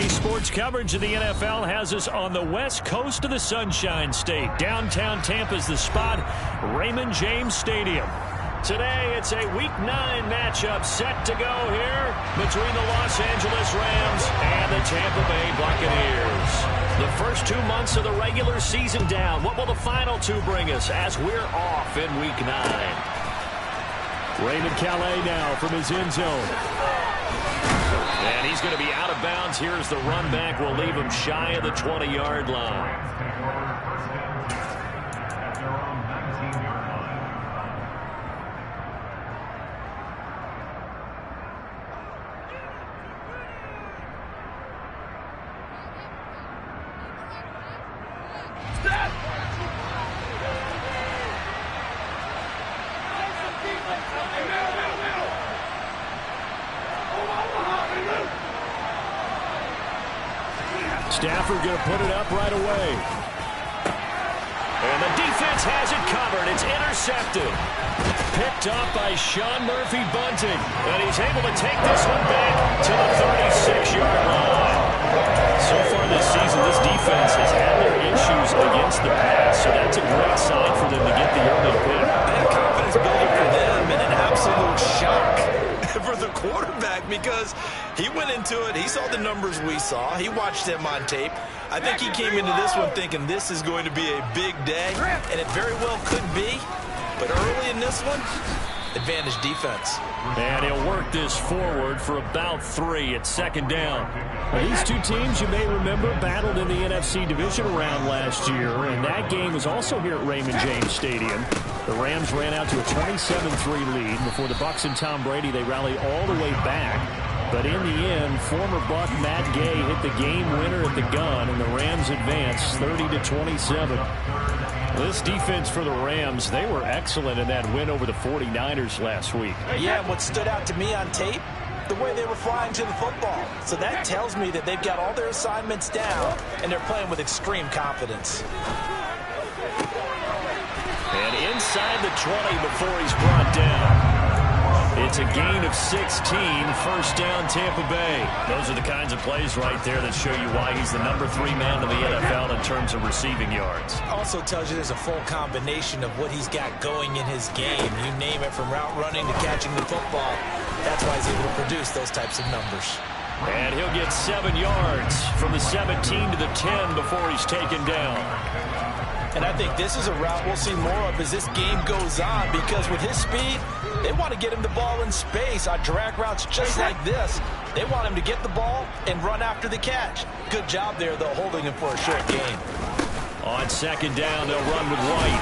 Today, sports coverage of the NFL has us on the west coast of the Sunshine State. Downtown Tampa's the spot, Raymond James Stadium. Today, it's a Week 9 matchup set to go here between the Los Angeles Rams and the Tampa Bay Buccaneers. The first 2 months of the regular season down. What will the final two bring us as we're off in Week 9? Raymond Calais now from his end zone. And he's going to be out of bounds. Here's the run back. We'll leave him shy of the 20-yard line. Stafford going to put it up right away. And the defense has it covered. It's intercepted. Picked up by Sean Murphy-Bunting. And he's able to take this one back to the 36-yard line. So far this season, this defense has had their issues against the pass. So that's a great sign for them to get the early pick. And confidence building for them and an absolute shock for the quarterback because he went into it. He saw the numbers we saw. He watched them on tape. I think he came into this one thinking this is going to be a big day, and it very well could be. But early in this one, advantage defense. And he'll work this forward for about 3 at second down. Well, these two teams, you may remember, battled in the NFC Division round last year, and that game was also here at Raymond James Stadium. The Rams ran out to a 27-3 lead. Before the Bucs and Tom Brady, they rallied all the way back. But in the end, former Buck Matt Gay hit the game winner at the gun, and the Rams advanced 30-27. This defense for the Rams, they were excellent in that win over the 49ers last week. Yeah, what stood out to me on tape, the way they were flying to the football. So that tells me that they've got all their assignments down, and they're playing with extreme confidence. And inside the 20 before he's brought down. It's a gain of 16, first down Tampa Bay. Those are the kinds of plays right there that show you why he's the number 3 man in the NFL in terms of receiving yards. Also tells you there's a full combination of what he's got going in his game. You name it, from route running to catching the football. That's why he's able to produce those types of numbers. And he'll get 7 yards from the 17 to the 10 before he's taken down. And I think this is a route we'll see more of as this game goes on, because with his speed, they want to get him the ball in space on drag routes just like this. They want him to get the ball and run after the catch. Good job there, though, holding him for a short gain. On second down, they'll run with White.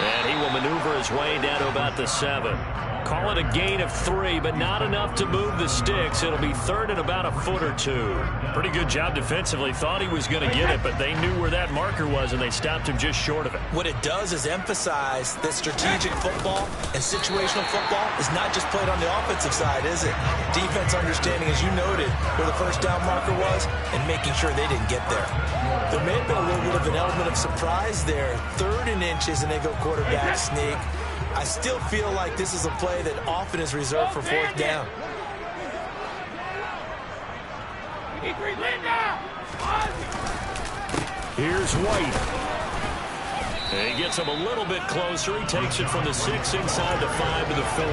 And he will maneuver his way down to about the 7. Call it a gain of 3, but not enough to move the sticks. It'll be third and about a foot or 2. Pretty good job defensively. Thought he was going to get it, but they knew where that marker was, and they stopped him just short of it. What it does is emphasize that strategic football and situational football is not just played on the offensive side, is it? Defense understanding, as you noted, where the first down marker was and making sure they didn't get there. There may have been a little bit of an element of surprise there. 3rd and inches, and they go quarterback sneak. I still feel like this is a play that often is reserved for 4th down. Here's White. And he gets him a little bit closer. He takes it from the 6 inside the 5 to the 4.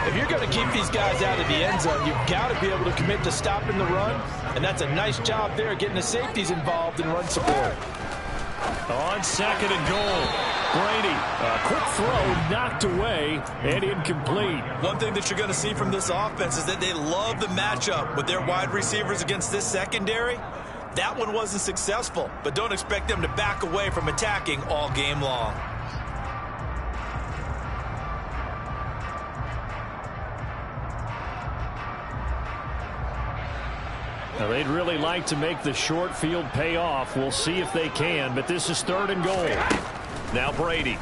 If you're going to keep these guys out of the end zone, you've got to be able to commit to stopping the run. And that's a nice job there, getting the safeties involved in run support. On second and goal, Brady, a quick throw knocked away and incomplete. One thing that you're going to see from this offense is that they love the matchup with their wide receivers against this secondary. That one wasn't successful, but don't expect them to back away from attacking all game long. Now, they'd really like to make the short field pay off. We'll see if they can, but this is 3rd and goal. Now Brady.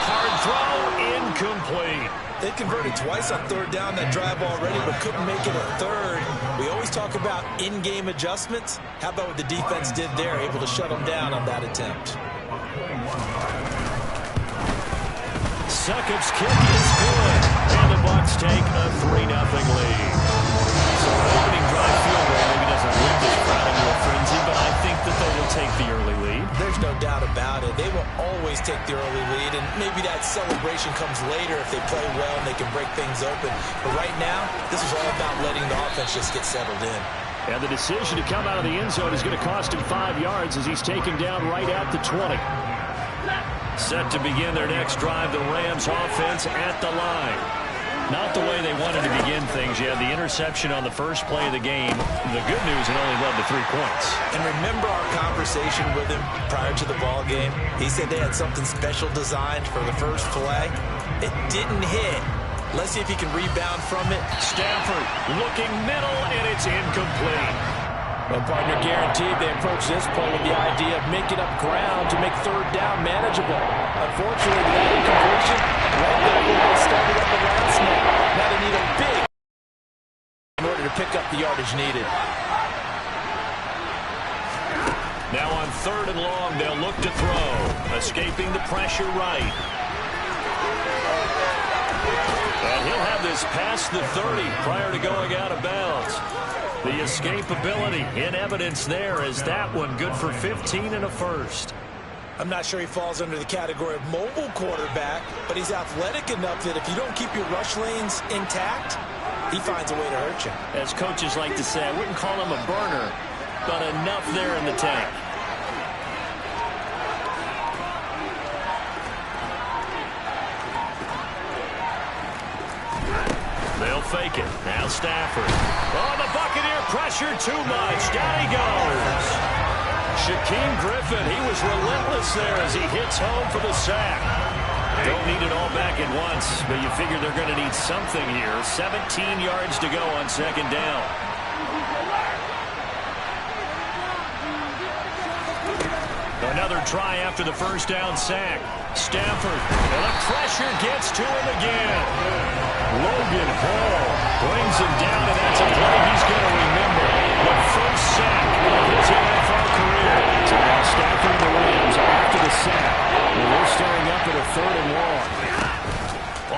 Hard throw, incomplete. They converted twice on 3rd down that drive already, but couldn't make it a 3rd. We always talk about in-game adjustments. How about what the defense did there, able to shut them down on that attempt. Succop's kick is good, and the Bucs take a 3-0 lead. So opening the early lead. There's no doubt about it. They will always take the early lead, and maybe that celebration comes later if they play well and they can break things open. But right now, this is all about letting the offense just get settled in. And the decision to come out of the end zone is going to cost him 5 yards as he's taken down right at the 20. Set to begin their next drive, the Rams offense at the line. Not the way they wanted to begin things. You had the interception on the first play of the game. The good news, it only led to 3 points. And remember our conversation with him prior to the ball game? He said they had something special designed for the first play. It didn't hit. Let's see if he can rebound from it. Stafford looking middle, and it's incomplete. Well, partner, guaranteed they approach this play with the idea of making up ground to make third down manageable. Unfortunately, that incompletion right back where they started on the last snap. Now they need a big in order to pick up the yardage needed. Now on 3rd and long, they'll look to throw. Escaping the pressure right. And he'll have this past the 30 prior to going out of bounds. The escapability in evidence there as that one good for 15 and a first. I'm not sure he falls under the category of mobile quarterback, but he's athletic enough that if you don't keep your rush lanes intact, he finds a way to hurt you. As coaches like to say, I wouldn't call him a burner, but enough there in the tank. They'll fake it. Now Stafford. Oh, the Buccaneer pressure too much. Down he goes. Shaquem Griffin, he was relentless there as he hits home for the sack. Don't need it all back at once, but you figure they're going to need something here. 17 yards to go on 2nd down. Another try after the first down sack. Stafford, and the pressure gets to him again. Logan Hall brings him down, and that's a play he's going to remember. The first sack of his NFL career. So now Stafford and the Rams after the sack. Well, they're staring up at a 3rd and long.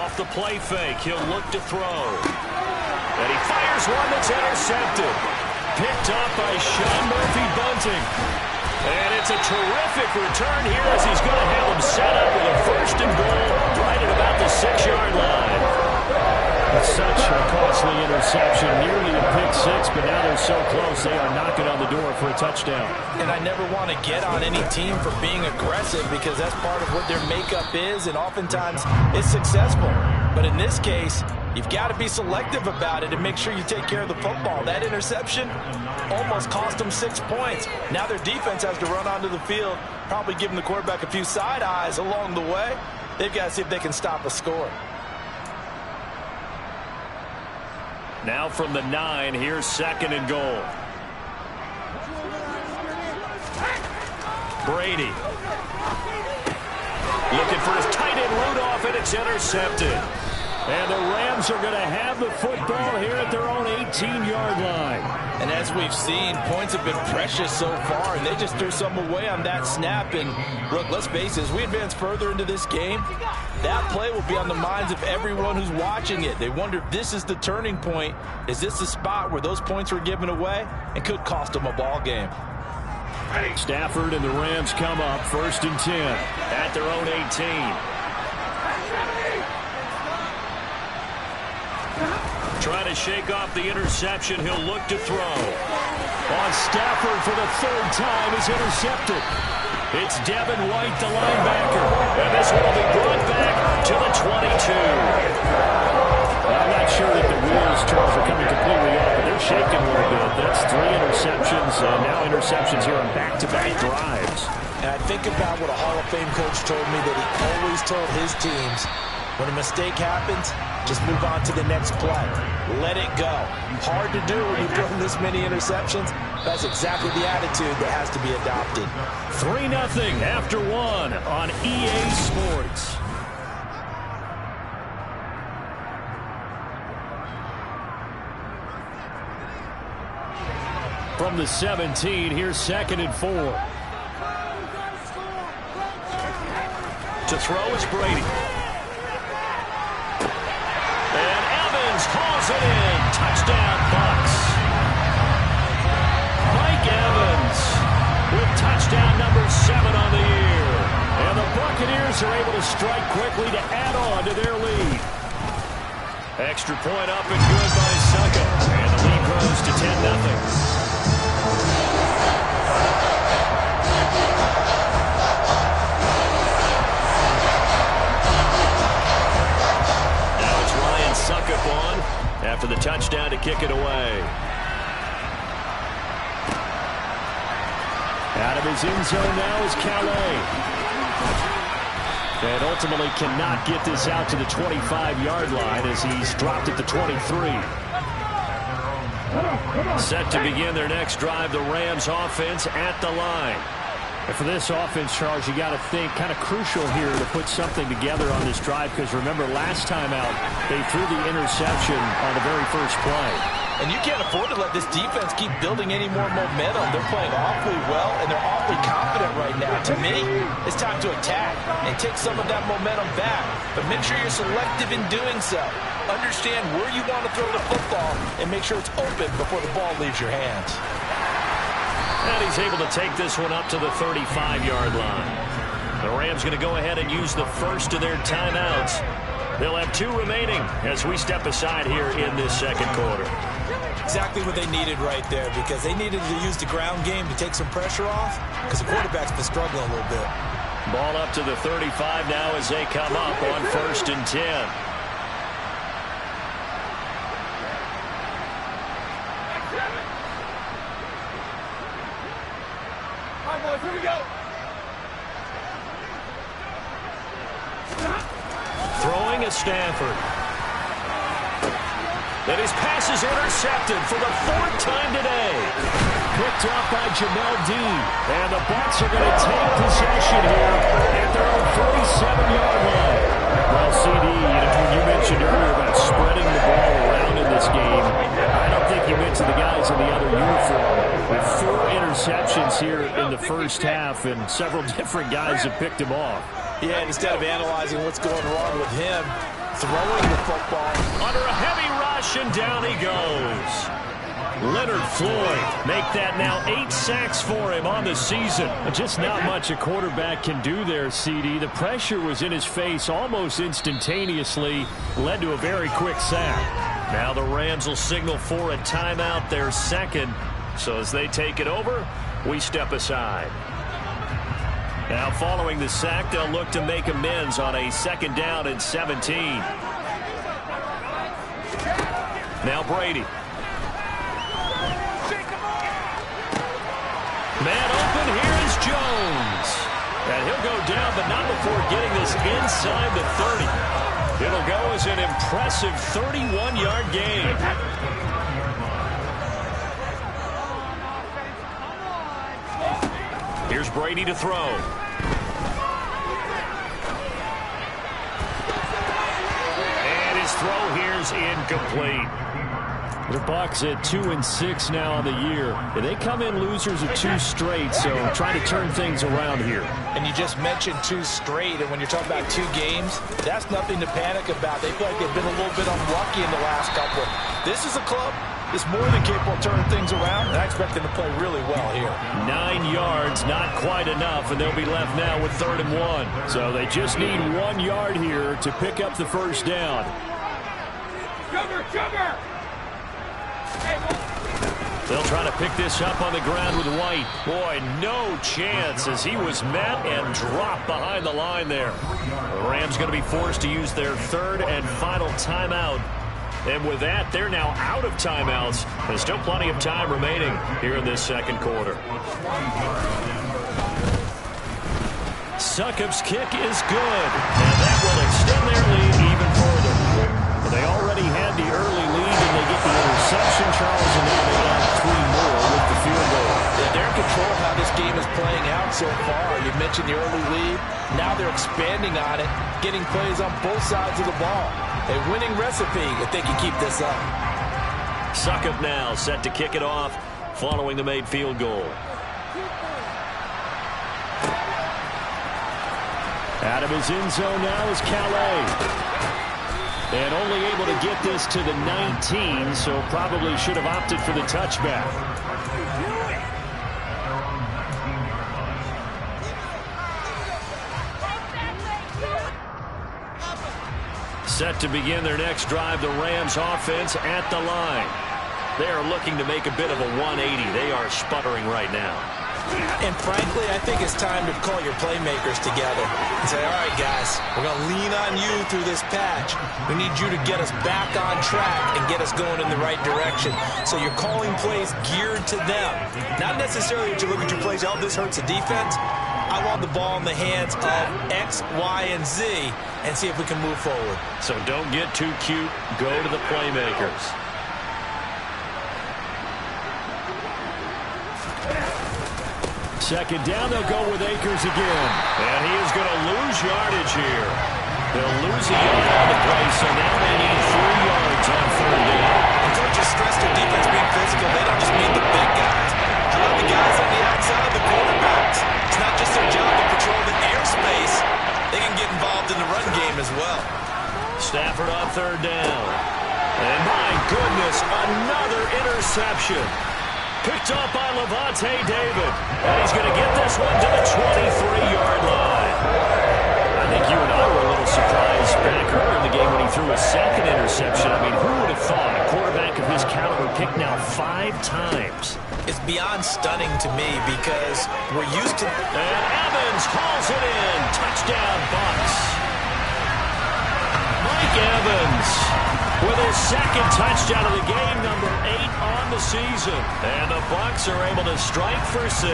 Off the play fake, he'll look to throw. And he fires one that's intercepted. Picked up by Sean Murphy-Bunting. And it's a terrific return here as he's going to have him set up with a 1st and goal right at about the 6-yard line. It's such a costly interception, nearly a pick-6, but now they're so close they are knocking on the door for a touchdown. And I never want to get on any team for being aggressive because that's part of what their makeup is, and oftentimes it's successful. But in this case, you've got to be selective about it and make sure you take care of the football. That interception almost cost them 6 points. Now their defense has to run onto the field, probably giving the quarterback a few side eyes along the way. They've got to see if they can stop a score. Now from the 9, here's 2nd and goal. Brady. Looking for his tight end Rudolph, and it's intercepted. And the Rams are going to have the football here at their own 18-yard line. And as we've seen, points have been precious so far, and they just threw some away on that snap. And, look, let's face it, as we advance further into this game, that play will be on the minds of everyone who's watching it. They wonder if this is the turning point. Is this the spot where those points were given away and could cost them a ball game? Stafford and the Rams come up 1st and 10 at their own 18. Trying to shake off the interception. He'll look to throw. On Stafford for the 3rd time is intercepted. It's Devin White, the linebacker. And this one will be brought back to the 22. I'm not sure that the wheels, Charles, are coming completely off, but they're shaking a little bit. That's 3 interceptions, and now interceptions here on back-to-back drives. And I think about what a Hall of Fame coach told me that he always told his teams, when a mistake happens, just move on to the next play. Let it go. Hard to do when you've thrown this many interceptions. That's exactly the attitude that has to be adopted. 3-0 after 1 on EA Sports. From the 17, here's 2nd and 4. To throw is Brady. And Evans hauls it in. Touchdown, Bucs. Mike Evans with touchdown number 7 on the year. And the Buccaneers are able to strike quickly to add on to their lead. Extra point up and good by Suckup. And the lead grows to 10-0. Suckup on after the touchdown to kick it away. Out of his end zone now is Calais. And ultimately cannot get this out to the 25-yard line as he's dropped at the 23. Set to begin their next drive, the Rams offense at the line. And for this offense, Charles, you got to think kind of crucial here to put something together on this drive, because remember, last time out, they threw the interception on the very first play. And you can't afford to let this defense keep building any more momentum. They're playing awfully well, and they're awfully confident right now. To me, it's time to attack and take some of that momentum back. But make sure you're selective in doing so. Understand where you want to throw the football and make sure it's open before the ball leaves your hands. And he's able to take this one up to the 35-yard line. The Rams going to go ahead and use the first of their timeouts. They'll have 2 remaining as we step aside here in this second quarter. Exactly what they needed right there, because they needed to use the ground game to take some pressure off, because the quarterback's been struggling a little bit. Ball up to the 35 now as they come up on 1st and 10. Here we go. Throwing is Stafford. And his pass is intercepted for the 4th time today. Picked up by Jamel Dean. And the Bucs are going to take possession here at their own 47-yard line. Well, CD, when you mentioned earlier about spreading the ball around in this game, I don't think you mentioned the guys in the other uniform. With 4 interceptions here in the first half, and several different guys have picked him off. Yeah, and instead of analyzing what's going wrong with him, throwing the football. Under a heavy rush, and down he goes. Leonard Floyd make that now 8 sacks for him on the season. Just not much a quarterback can do there, CD. The pressure was in his face almost instantaneously, led to a very quick sack. Now the Rams will signal for a timeout, their second. So as they take it over, we step aside. Now following the sack, they'll look to make amends on a 2nd down and 17. Now Brady. Man open, here is Jones. And he'll go down, but not before getting this inside the 30. It'll go as an impressive 31-yard gain. Here's Brady to throw. And his throw here's incomplete. The Bucs at 2-6 now on the year. And they come in losers of 2 straight, so trying to turn things around here. And you just mentioned 2 straight, and when you're talking about 2 games, that's nothing to panic about. They feel like they've been a little bit unlucky in the last couple. This is a club that's more than capable of turning things around, and I expect them to play really well here. 9 yards, not quite enough, and they'll be left now with 3rd and 1. So they just need 1 yard here to pick up the first down. Cover! They'll try to pick this up on the ground with White. Boy, no chance as he was met and dropped behind the line there. The Rams going to be forced to use their 3rd and final timeout. And with that, they're now out of timeouts. There's still plenty of time remaining here in this second quarter. Succop's kick is good, and that will extend their lead even further. But they already had the early lead, and they get the interception, Charles, and now they add 3 more with the field goal. Yeah, they're in control of how this game is playing out so far. You mentioned the early lead. Now they're expanding on it, getting plays on both sides of the ball. A winning recipe if they can keep this up. Succop now set to kick it off following the made field goal. Out of his end zone now is Calais. And only able to get this to the 19, so probably should have opted for the touchback. Set to begin their next drive, the Rams offense at the line. They are looking to make a bit of a 180. They are sputtering right now. And frankly, I think it's time to call your playmakers together and say, all right, guys, we're going to lean on you through this patch. We need you to get us back on track and get us going in the right direction. So you're calling plays geared to them. Not necessarily that you look at your plays, oh, this hurts the defense. I want the ball in the hands of X, Y, and Z and see if we can move forward. So don't get too cute. Go to the playmakers. Second down, they'll go with Akers again. And he is going to lose yardage here. They'll lose a yard on the play, so now they need 3 yards on third down. And coaches stress their defense being physical. They don't just mean the big guys. How about the guys on the outside, the quarterbacks? It's not just their job to patrol the airspace. They can get involved in the run game as well. Stafford on third down. And my goodness, another interception. Picked up by Levante David. And he's going to get this one to the 23-yard line. I think you and I were a little surprised back earlier in the game when he threw a second interception. I mean, who would have thought a quarterback of his caliber picked now 5 times? It's beyond stunning to me because we're used to... And Evans hauls it in. Touchdown, Bucs. Mike Evans with his second touchdown of the game, number 8 on the season. And the Bucs are able to strike for 6.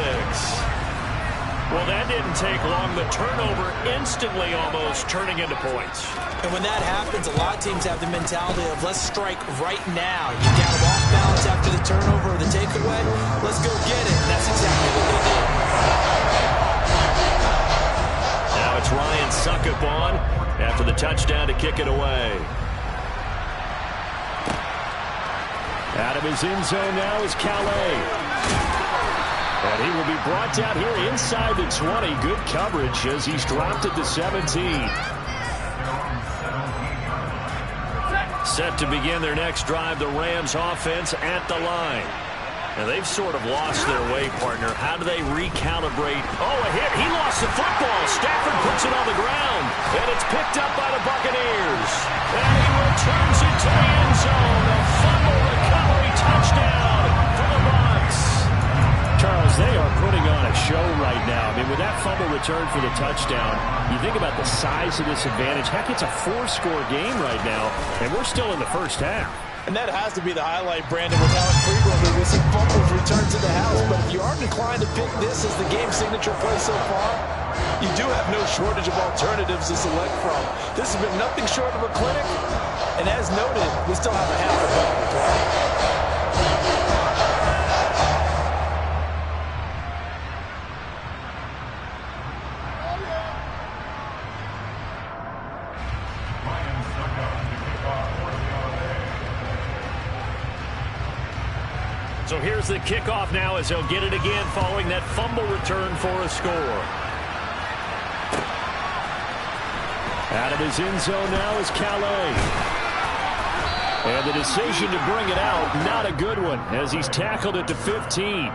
Well, that didn't take long. The turnover instantly almost turning into points. And when that happens, a lot of teams have the mentality of let's strike right now. You got them off balance after the turnover or the takeaway. Let's go get it. And that's exactly what they did. Now it's Ryan Suckup on after the touchdown to kick it away. Out of his end zone now is Calais. And he will be brought down here inside the 20. Good coverage as he's dropped at the 17. Set to begin their next drive, the Rams offense at the line. And they've sort of lost their way, partner. How do they recalibrate? Oh, a hit. He lost the football. Stafford puts it on the ground. And it's picked up by the Buccaneers. And he returns it to the end zone. A fumble recovery touchdown for the Bucs. Charles, they are putting on a show right now. I mean, with that fumble return for the touchdown, you think about the size of this advantage. Heck, it's a 4-score game right now, and we're still in the first half. And that has to be the highlight, Brandon, with Alec Freeland. We see fumbles return to the house. But if you aren't inclined to pick this as the game signature play so far, you do have no shortage of alternatives to select from. This has been nothing short of a clinic. And as noted, we still have a half a buck to play. So here's the kickoff now as he'll get it again following that fumble return for a score. Out of his end zone now is Calais. And the decision to bring it out, not a good one, as he's tackled at the 15.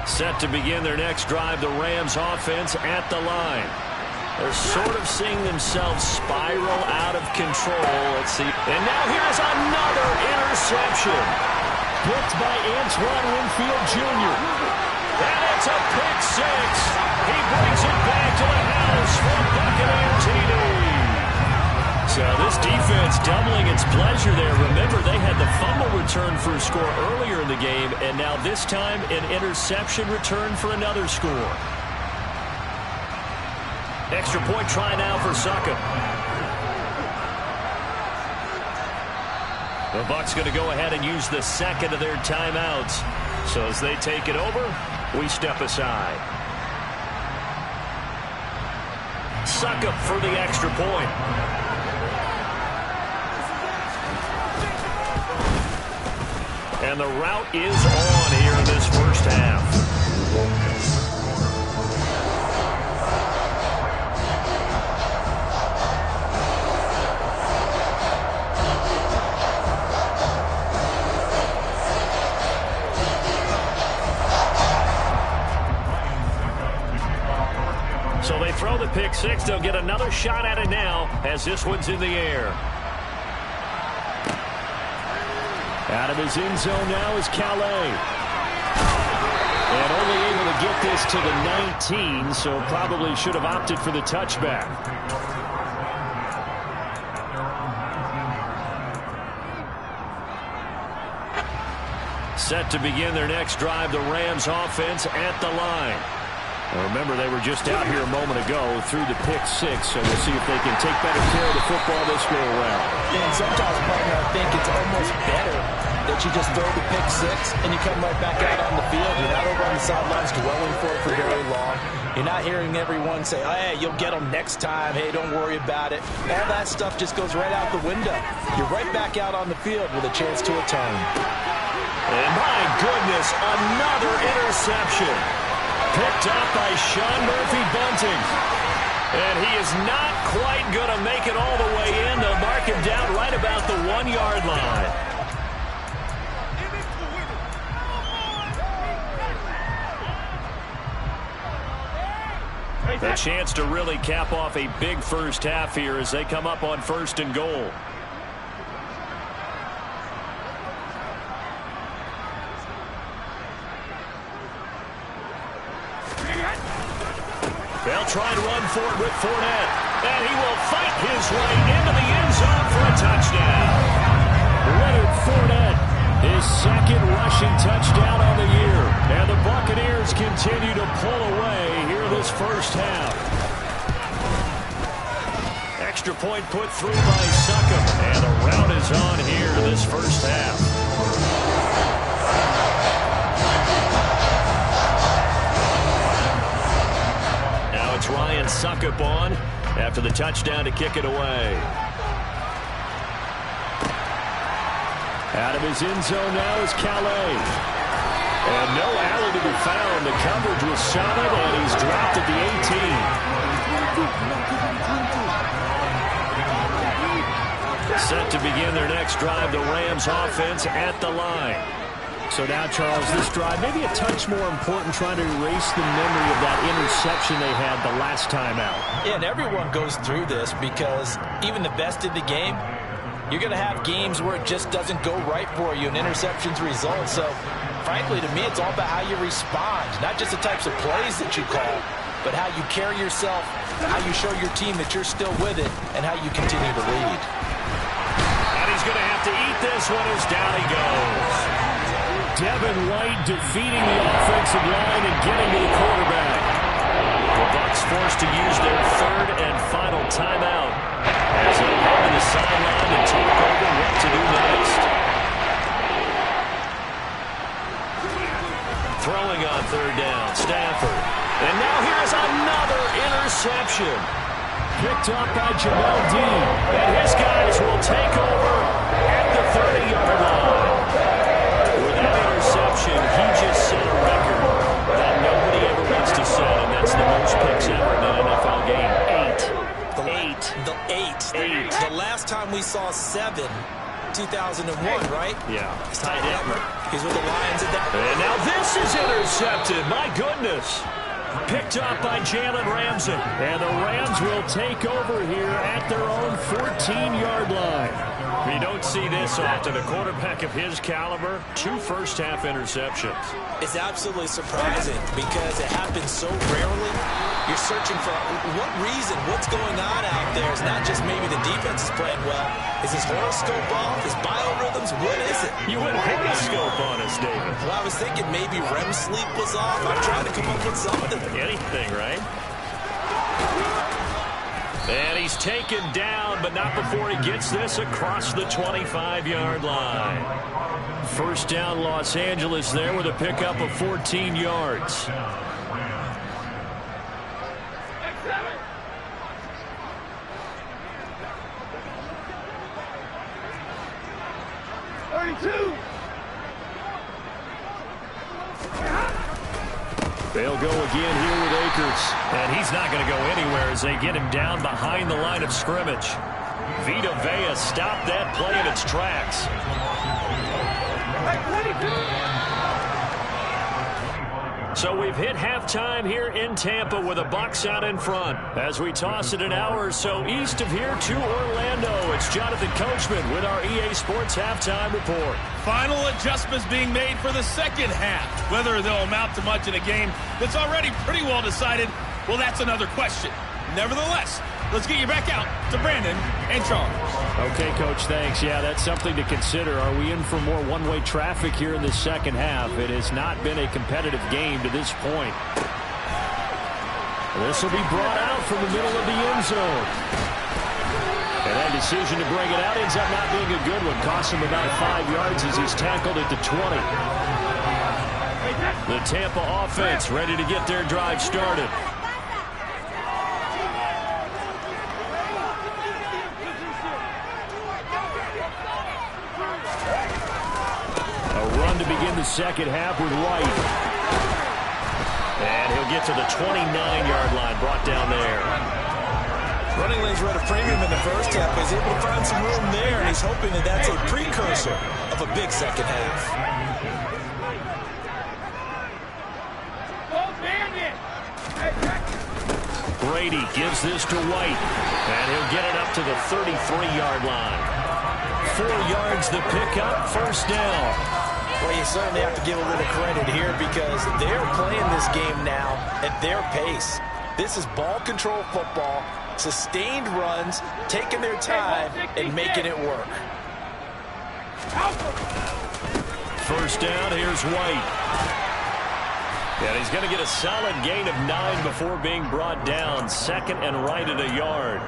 Set to begin their next drive, the Rams offense at the line. They're sort of seeing themselves spiral out of control. Let's see. And now here's another interception. Picked by Antoine Winfield Jr. And it's a pick 6. He brings it back to the house for Buccaneer TD. So this defense doubling its pleasure there. Remember, they had the fumble return for a score earlier in the game, and now this time an interception return for another score. Extra point try now for Suckup. The Bucs going to go ahead and use the second of their timeouts. So as they take it over, we step aside. Suckup for the extra point. And the route is on here in this first half. So they throw the pick six. They'll get another shot at it now as this one's in the air. Out of his end zone now is Calais. And only able to get this to the 19, so probably should have opted for the touchback. Set to begin their next drive, the Rams offense at the line. Now remember, they were just out here a moment ago through the pick six, so we'll see if they can take better care of the football this go around. And sometimes, partner, I think it's almost better that you just throw the pick six and you come right back out on the field. You're not over on the sidelines dwelling for it for very long. You're not hearing everyone say, oh, hey, you'll get them next time. Hey, don't worry about it. All that stuff just goes right out the window. You're right back out on the field with a chance to atone. And my goodness, another interception. Picked up by Sean Murphy-Bunting. And he is not quite going to make it all the way in. They'll mark him down right about the 1-yard line. A chance to really cap off a big first half here as they come up on 1st and goal. They'll try and run for it with Fournette. And he will fight his way into the end zone for a touchdown. Leonard Fournette, his second rushing touchdown on the year. And the Buccaneers continue to pull away here this first half. Extra point put through by Succop. And the rout is on here this first half. It's Ryan Succop on after the touchdown to kick it away. Out of his end zone now is Calais. And no alley to be found. The coverage was solid, and he's dropped at the 18. Set to begin their next drive, the Rams offense at the line. So now, Charles, this drive maybe a touch more important, trying to erase the memory of that interception they had the last time out. Yeah, and everyone goes through this because even the best in the game, you're going to have games where it just doesn't go right for you and interceptions result. So, frankly, to me, it's all about how you respond, not just the types of plays that you call, but how you carry yourself, how you show your team that you're still with it, and how you continue to lead. And he's going to have to eat this one as down he goes. Devin White defeating the offensive line and getting to the quarterback. The Bucs forced to use their 3rd and final timeout as they head to the sideline and talk over what to do next. Throwing on 3rd down, Stafford. And now here's another interception. Picked up by Jamel Dean. And his guys will take over at the 30-yard line. He just set a record that nobody ever wants to set, and that's the most picks ever in an NFL game. 8. The last time we saw 7, 2001, right? Yeah. He's tied up. He's with the Lions at that. And now this is intercepted. My goodness. Picked up by Jalen Ramsey. And the Rams will take over here at their own 14-yard line. You don't see this often. A quarterback of his caliber, 2 first-half interceptions. It's absolutely surprising because it happens so rarely. You're searching for what reason, what's going on out there. It's not just maybe the defense is playing well. Is his horoscope off? His biorhythms? What is it? You went horoscope on us, David. Well, I was thinking maybe REM sleep was off. I'm trying to come up with something. Anything, right? And he's taken down, but not before he gets this across the 25-yard line. First down, Los Angeles there with a pickup of 14 yards. They'll go again here with Akers. And he's not going to go anywhere as they get him down behind the line of scrimmage. Vita Vea stopped that play in its tracks. So we've hit halftime here in Tampa with the Bucs out in front. As we toss it an hour or so east of here to Orlando, it's Jonathan Coachman with our EA Sports Halftime Report. Final adjustments being made for the second half. Whether they'll amount to much in a game that's already pretty well decided, well, that's another question. Nevertheless, let's get you back out to Brandon and Charles. Okay, Coach, thanks. Yeah, that's something to consider. Are we in for more one-way traffic here in the second half? It has not been a competitive game to this point. This will be brought out from the middle of the end zone. And that decision to bring it out ends up not being a good one. Costs him about 5 yards as he's tackled at the 20. The Tampa offense ready to get their drive started. To begin the second half with White. And he'll get to the 29-yard line, brought down there. Running lanes were at a premium in the first half. He's able to find some room there, and he's hoping that that's a precursor of a big second half. Brady gives this to White, and he'll get it up to the 33-yard line. 4 yards the pickup, first down. Well, you certainly have to give a little credit here because they're playing this game now at their pace. This is ball control football, sustained runs, taking their time and making it work. First down, here's White. And he's going to get a solid gain of 9 before being brought down. Second and right at a yard.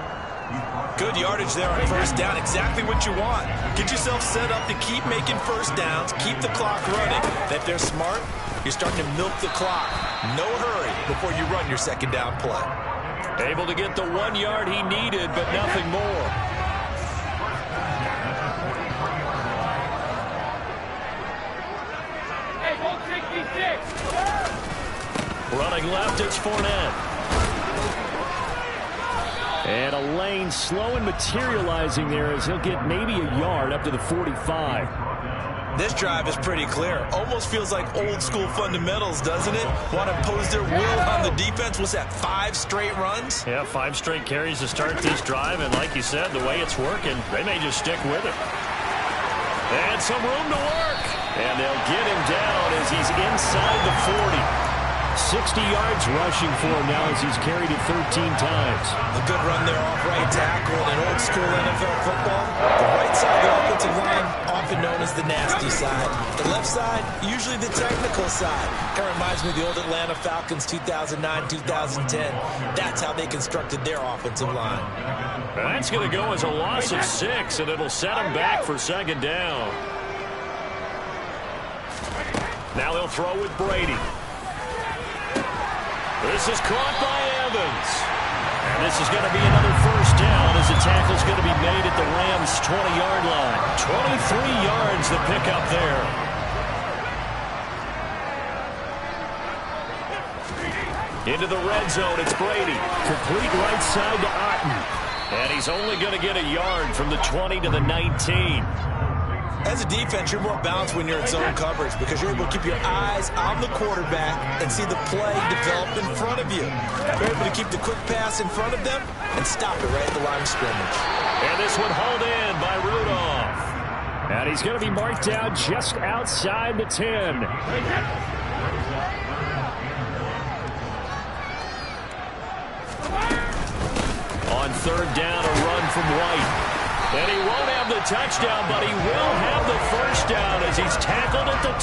Good yardage there on first down. Exactly what you want. Get yourself set up to keep making first downs, keep the clock running. And if they're smart, you're starting to milk the clock. No hurry before you run your second down play. Able to get the 1 yard he needed, but nothing more. Hey, 166. Running left, it's Fournette. And a lane slow and materializing there as he'll get maybe a yard up to the 45. This drive is pretty clear. Almost feels like old school fundamentals, doesn't it? Want to impose their will on the defense. Was that 5 straight runs? Yeah, 5 straight carries to start this drive. And like you said, the way it's working, they may just stick with it. And some room to work. And they'll get him down as he's inside the 40. 60 yards rushing for him now as he's carried it 13 times. A good run there off right tackle in old school NFL football. The right side of the offensive line, often known as the nasty side. The left side, usually the technical side. Kind of reminds me of the old Atlanta Falcons 2009, 2010. That's how they constructed their offensive line. That's going to go as a loss of 6, and it'll set them back for second down. Now they'll throw with Brady. This is caught by Evans. And this is going to be another first down as the tackle's going to be made at the Rams' 20-yard line. 23 yards the pickup there. Into the red zone, it's Brady. Complete right side to Otten. And he's only going to get a yard from the 20 to the 19. As a defense, you're more balanced when you're in zone coverage because you're able to keep your eyes on the quarterback and see the play develop in front of you. You're able to keep the quick pass in front of them and stop it right at the line of scrimmage. And this one hauled in by Rudolph. And he's going to be marked down just outside the 10. On third down, a run from White. And he won't have the touchdown, but he will have the first down as he's tackled at the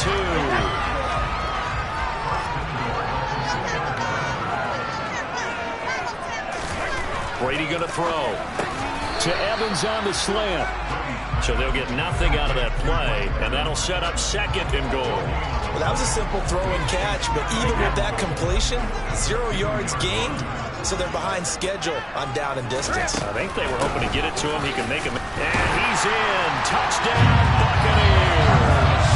2. Brady going to throw to Evans on the slant. So they'll get nothing out of that play, and that'll set up second and goal. Well, that was a simple throw and catch, but even with that completion, 0 yards gained. So they're behind schedule on down and distance. I think they were hoping to get it to him. He can make him. And he's in. Touchdown, Buccaneers.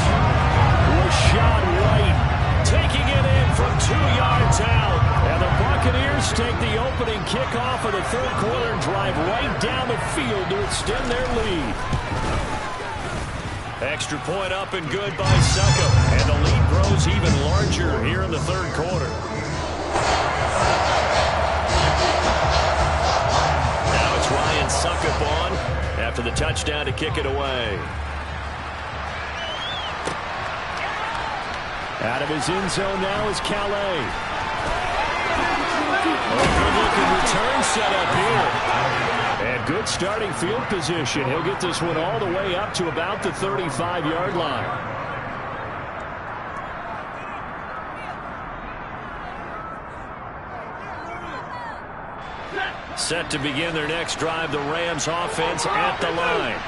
Rashad White taking it in from 2 yards out. And the Buccaneers take the opening kickoff of the third quarter and drive right down the field to extend their lead. Extra point up and good by Succop. And the lead grows even larger here in the third quarter. Now it's Ryan Succop on after the touchdown to kick it away. Out of his end zone now is Calais. Good-looking return set up here. And good starting field position. He'll get this one all the way up to about the 35-yard line. Set to begin their next drive, the Rams offense at the line.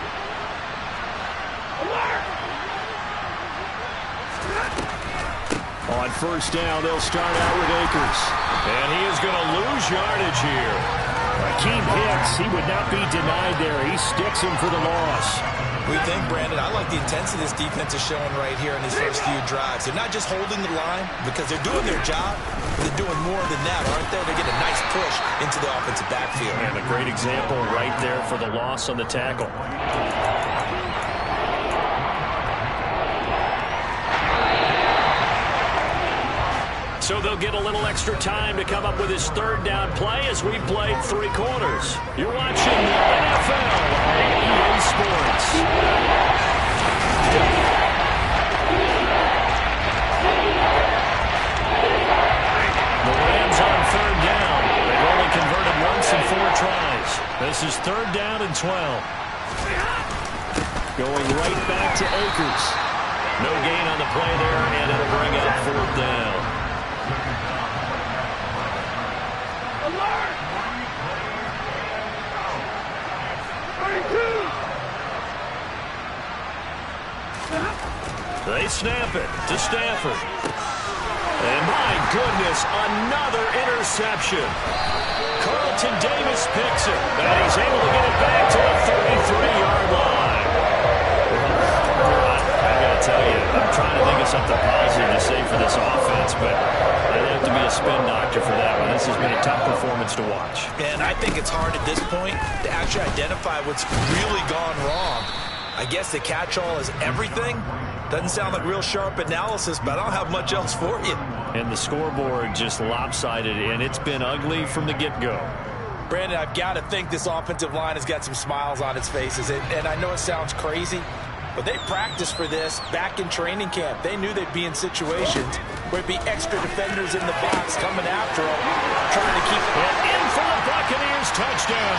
On first down, they'll start out with Akers. And he is going to lose yardage here. Akeem Hicks, he would not be denied there. He sticks him for the loss. We think, Brandon, I like the intensity this defense is showing right here in these first few drives. They're not just holding the line because they're doing their job, but they're doing more than that, aren't they? They get a nice push into the offensive backfield. And a great example right there for the loss on the tackle. So they'll get a little extra time to come up with his third down play as we played 3 quarters. You're watching the NFL on EA Sports. The Rams on third down. They've only converted once in 4 tries. This is third down and 12. Going right back to Akers. No gain on the play there, and it'll bring up fourth down. They snap it to Stafford. And my goodness, another interception. Carlton Davis picks it, and he's able to get it back to the 33-yard line. I got to tell you, I'm trying to think of something positive to say for this offense, but I'd have to be a spin doctor for that one. This has been a tough performance to watch. And I think it's hard at this point to actually identify what's really gone wrong. I guess the catch-all is everything. Doesn't sound like real sharp analysis, but I don't have much else for you. And the scoreboard just lopsided, and it's been ugly from the get-go. Brandon, I've got to think this offensive line has got some smiles on its faces. And I know it sounds crazy, but they practiced for this back in training camp. They knew they'd be in situations where it'd be extra defenders in the box coming after them, trying to keep it. And in for the Buccaneers touchdown.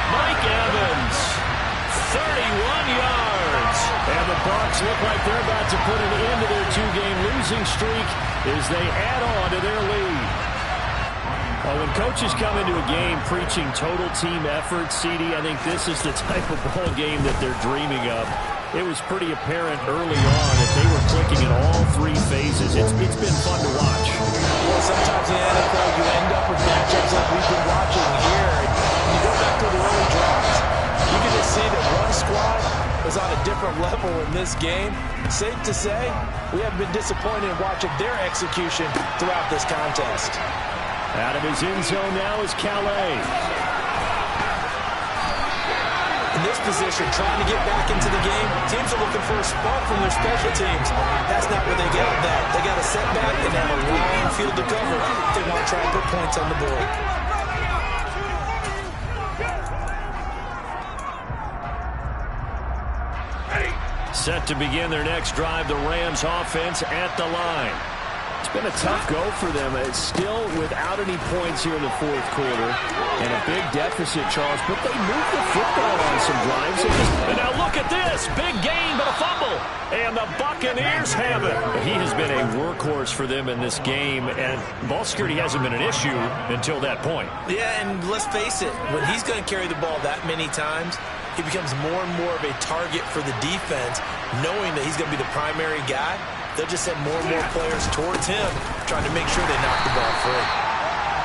Mike Evans, 31 yards. And the Bucs look like they're about to put an end to their 2-game losing streak as they add on to their lead. Well, when coaches come into a game preaching total team effort, CD, I think this is the type of ball game that they're dreaming of. It was pretty apparent early on that they were clicking in all 3 phases. It's been fun to watch. Well, sometimes in the NFL you end up with matchups like we've been watching here. And you go back to the early drives. You can just see that one squad is on a different level in this game. Safe to say, we haven't been disappointed in watching their execution throughout this contest. Out of his end zone now is Calais. In this position, trying to get back into the game, teams are looking for a spark from their special teams. That's not what they got that. They got a setback and have a long field to cover. They want to try and put points on the board. Set to begin their next drive, the Rams offense at the line. It's been a tough go for them. It's still without any points here in the fourth quarter. And a big deficit, Charles. But they moved the football on some drives. And now look at this. Big gain, but a fumble. And the Buccaneers have it. He has been a workhorse for them in this game. And ball security hasn't been an issue until that point. Yeah, and let's face it. When he's going to carry the ball that many times, he becomes more and more of a target for the defense, knowing that he's going to be the primary guy. They'll just send more and more players towards him, trying to make sure they knock the ball free.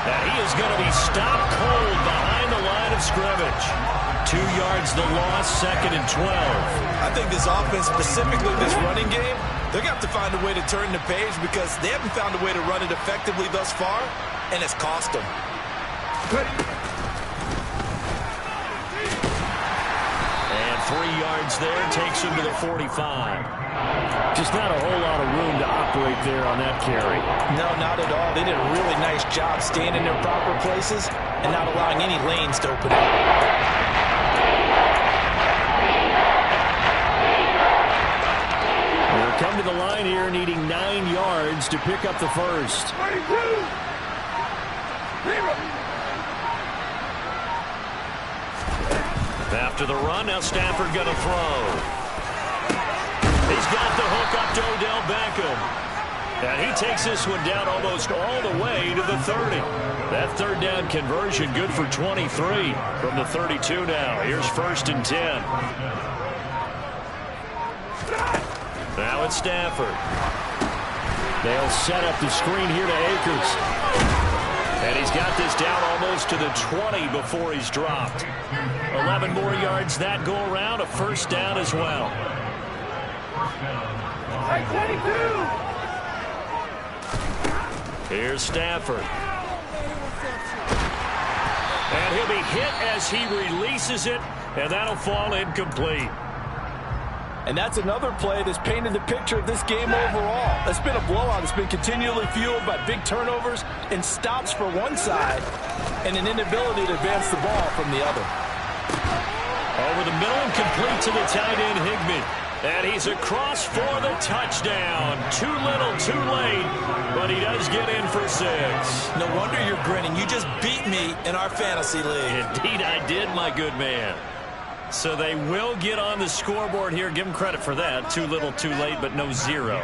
And he is going to be stopped cold behind the line of scrimmage. 2 yards the loss, 2nd and 12. I think this offense, specifically this running game, they're going to have to find a way to turn the page because they haven't found a way to run it effectively thus far, and it's cost them. 3 yards there, takes him to the 45. Just not a whole lot of room to operate there on that carry. No, not at all. They did a really nice job staying in their proper places and not allowing any lanes to open up. They'll come to the line here needing 9 yards to pick up the first. 22. After the run, now Stafford going to throw. He's got the hook up to Odell Beckham. And he takes this one down almost all the way to the 30. That third down conversion good for 23 from the 32 now. Here's 1st and 10. Now it's Stafford. They'll set up the screen here to Akers. And he's got this down almost to the 20 before he's dropped. 11 more yards that go around, a first down as well. 22. Here's Stafford. And he'll be hit as he releases it, and that'll fall incomplete. And that's another play that's painted the picture of this game overall. It's been a blowout. It's been continually fueled by big turnovers and stops for one side and an inability to advance the ball from the other. Over the middle and complete to the tight end, Higbee. And he's across for the touchdown. Too little, too late, but he does get in for 6. No wonder you're grinning. You just beat me in our fantasy league. Indeed I did, my good man. So they will get on the scoreboard here. Give them credit for that. Too little, too late, but no 0.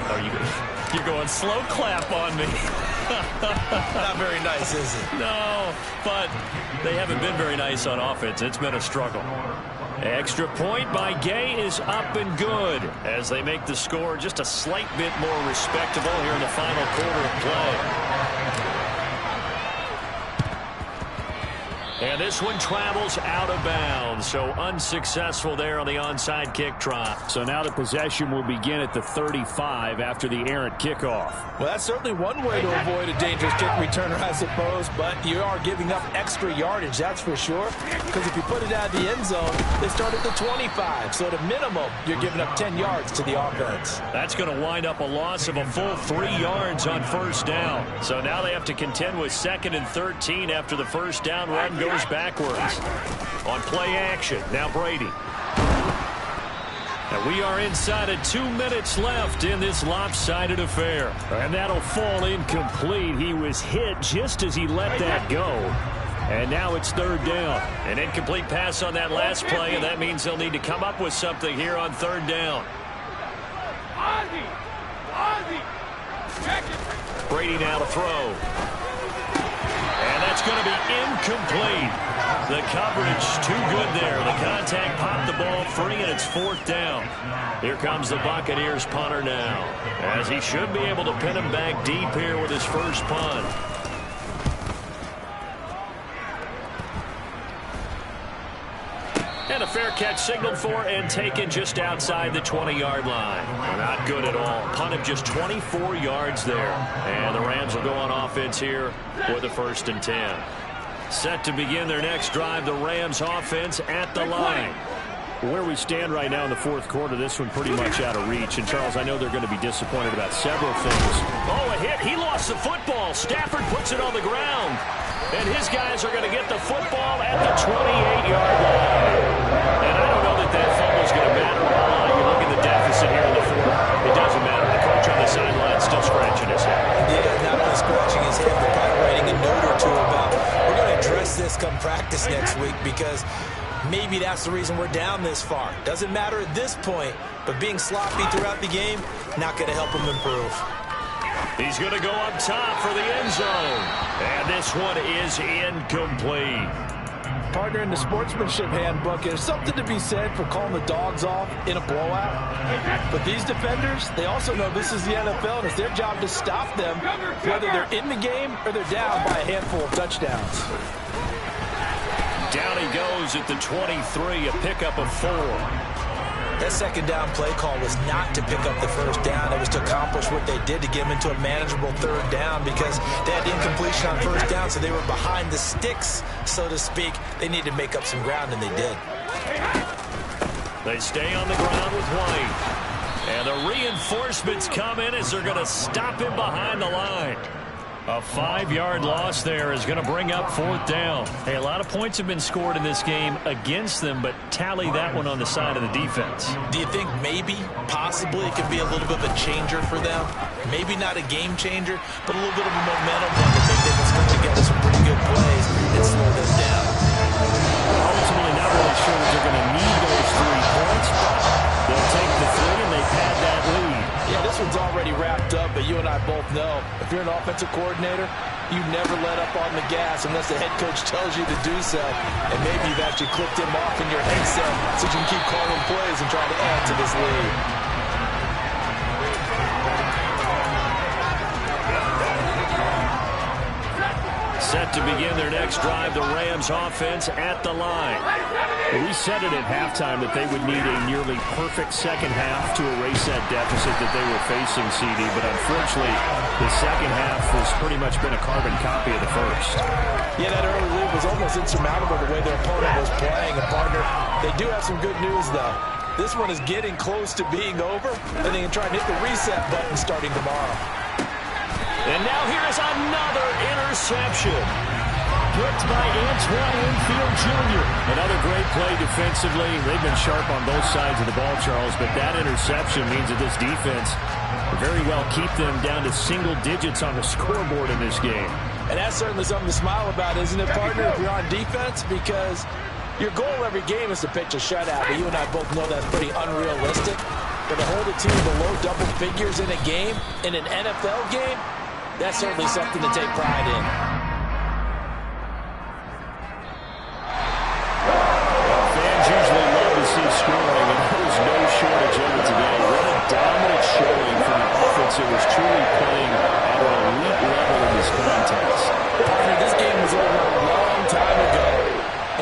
Oh, you're going slow clap on me. Not very nice, is it? No, but they haven't been very nice on offense. It's been a struggle. Extra point by Gay is up and good as they make the score just a slight bit more respectable here in the final quarter of play. And this one travels out of bounds, so unsuccessful there on the onside kick try. So now the possession will begin at the 35 after the errant kickoff. Well, that's certainly one way to avoid a dangerous kick returner, I suppose, but you are giving up extra yardage, that's for sure, because if you put it out of the end zone, they start at the 25, so at a minimum, you're giving up 10 yards to the offense. That's going to wind up a loss of a full 3 yards on first down. So now they have to contend with 2nd and 13 after the first down run goes backwards. On play action, now Brady. And we are inside of 2 minutes left in this lopsided affair. And that'll fall incomplete. He was hit just as he let that go. And now it's 3rd down. An incomplete pass on that last play, and that means they'll need to come up with something here on 3rd down. Brady now to throw. And that's going to be incomplete. The coverage too good there. The contact popped the ball free, and it's 4th down. Here comes the Buccaneers punter now, as he should be able to pin him back deep here with his first punt. And a fair catch signaled for and taken just outside the 20-yard line. Not good at all. Punt of just 24 yards there. And the Rams will go on offense here for the 1st and 10. Set to begin their next drive, the Rams offense at the line. Where we stand right now in the 4th quarter, this one pretty much out of reach. And, Charles, I know they're going to be disappointed about several things. Oh, a hit. He lost the football. Stafford puts it on the ground. And his guys are going to get the football at the 28-yard line. And I don't know that that fumble is going to matter a lot. You look at the deficit here in the 4th. It doesn't matter. The coach on the sideline still scratching his head. Yeah, not only scratching his head, but probably writing a note or two about, we're going to address this come practice next week because maybe that's the reason we're down this far. Doesn't matter at this point, but being sloppy throughout the game, not going to help him improve. He's going to go up top for the end zone. And this one is incomplete. Partner, in the sportsmanship handbook, there's something to be said for calling the dogs off in a blowout. But these defenders, they also know this is the NFL, and it's their job to stop them, whether they're in the game or they're down by a handful of touchdowns. Down he goes at the 23, a pickup of 4. That 2nd down play call was not to pick up the 1st down. It was to accomplish what they did to get them into a manageable 3rd down because they had incompletion on 1st down, so they were behind the sticks, so to speak. They needed to make up some ground, and they did. They stay on the ground with White. And the reinforcements come in as they're going to stop him behind the line. A 5-yard loss there is going to bring up 4th down. Hey, a lot of points have been scored in this game against them, but tally that one on the side of the defense. Do you think maybe, possibly, it could be a little bit of a changer for them? Maybe not a game changer, but a little bit of a momentum one that maybe they can string together some pretty good plays and slow them down. Ultimately, not really sure that they're going to need those 3 points, but they'll take the 3 and they pad that lead. Yeah, this one's already wrapped up, but you and I both know if you're an offensive coordinator, you never let up on the gas unless the head coach tells you to do so. And maybe you've actually clicked him off in your headset so you can keep calling plays and trying to add to this lead. Set to begin their next drive, the Rams offense at the line. We said it at halftime that they would need a nearly perfect second half to erase that deficit that they were facing, CD, but unfortunately, the second half has pretty much been a carbon copy of the first. Yeah, that early lead was almost insurmountable the way their opponent was playing. And, partner, they do have some good news, though. This one is getting close to being over, and they can try and hit the reset button starting tomorrow. And now here is another interception. Picked by Antoine Winfield Jr. Another great play defensively. They've been sharp on both sides of the ball, Charles, but that interception means that this defense very well keep them down to single digits on the scoreboard in this game. And that's certainly something to smile about, isn't it, partner, if you're on defense? Because your goal every game is to pitch a shutout, but you and I both know that's pretty unrealistic. But to hold a team below double figures in a game, in an NFL game, that's certainly something to take pride in. Fans usually love to see scoring, and there's no shortage of it today. What a dominant showing from an offense that was truly playing at an elite level in this contest. Partner, this game was over a long time ago.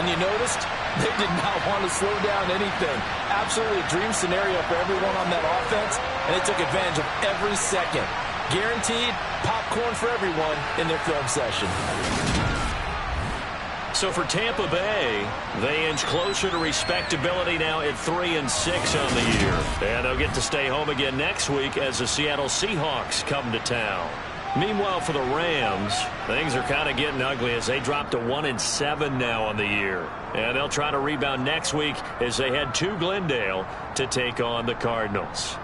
And you noticed they did not want to slow down anything. Absolutely a dream scenario for everyone on that offense, and they took advantage of every second. Guaranteed popcorn for everyone in their film session. So for Tampa Bay, they inch closer to respectability now at 3-6 on the year. And they'll get to stay home again next week as the Seattle Seahawks come to town. Meanwhile, for the Rams, things are kind of getting ugly as they drop to 1-7 now on the year. And they'll try to rebound next week as they head to Glendale to take on the Cardinals.